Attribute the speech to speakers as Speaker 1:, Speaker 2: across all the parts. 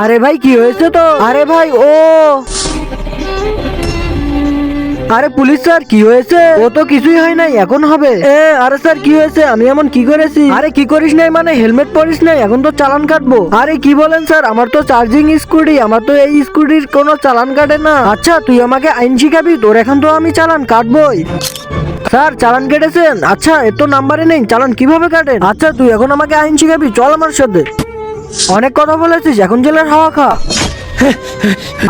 Speaker 1: আরে ভাই কি হয়েছে তো? আরে ভাই ও আরে পুলিশ স্যার কি হয়েছে? ও তো কিছুই হয় নাই, এখন হবে। আরে স্যার কি হয়েছে? আমি এমন কি করেছি? আরে কি করিস নাই মানে হেলমেট পরিস নাই, এখন তো চালান কাটবো। আরে কি বলেন স্যার, আমার তো চার্জিং স্কুটি, আমার তো এই স্কুটির কোনো চালান কাটে না। আচ্ছা তুই আমাকে আইন শিখাবি? তোর এখন তো আমি চালান কাটবই। স্যার চালান কেটেছেন? আচ্ছা এর তো নাম্বারে নেই, চালান কিভাবে কাটেন? আচ্ছা তুই এখন আমাকে আইন শিখাবি, চল আমার সাথে। অনেক কথা বলেছিস, এখন জেলের হাওয়া খা।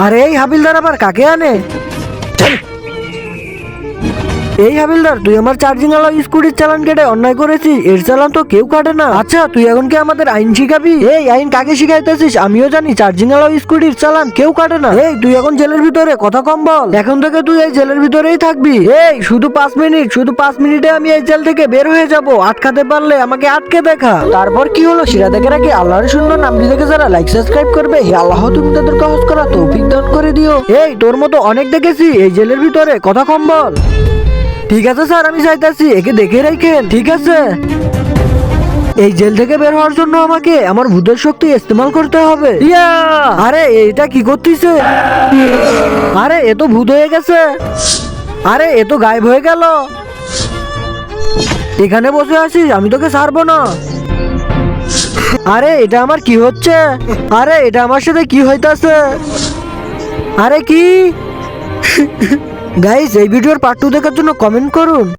Speaker 1: আরে এই হাবিলদার আবার কাকে আনে? এই হাবিলদার, তুই আমার চার্জিং আলা স্কুটির চালান কেটে অন্যায় করেছিস, এর চালান তো কেউ কাটে না। আচ্ছা তুই এখন কি আমাদের আইন শিখাবি? এই আইন কাকে শিখাইতেছিস? আমিও জানি চার্জিং আলা স্কুটির চালান কেউ কাটে না। এই তুই এখন জেলের ভিতরে, কথা কম বল। এখন থেকে তুই এই জেলের ভিতরেই থাকবি। এই শুধু 5 মিনিট, শুধু 5 মিনিটে আমি এই জেল থেকে বের হয়ে যাব। আটকাতে পারলে আমাকে আটকে দেখা। তারপর কি হলো সেটা দেখে রাখি আল্লাহর সুন্দর নামটি দেখে যারা লাইক সাবস্ক্রাইব করবে, হে আল্লাহ তুমি তাদেরকে হজ করা তৌফিক দান করে দিও। এই তোর মতো অনেক দেখেছি এই জেলের ভিতরে, কথা কম বল। ঠিক আছে স্যার, আমি চাইতাছি, একে দেখে রাখেন। ঠিক আছে, এই জেল থেকে বের হওয়ার জন্য আমাকে আমার ভূতের শক্তি ইস্তেমাল করতে হবে। ইয়া আরে এটা কি করতেছে? আরে এ তো ভূত হয়ে গেছে। আরে এ তো গায়েব হয়ে গেল। এখানে বসে আছিস, আমি তোকে ছাড়বো না। আরে এটা আমার কি হচ্ছে? আরে এটা আমার সাথে কি হইতাছে? আরে কি গাইস, এই ভিডিওর পার্ট 2 দেখার জন্য কমেন্ট করুন।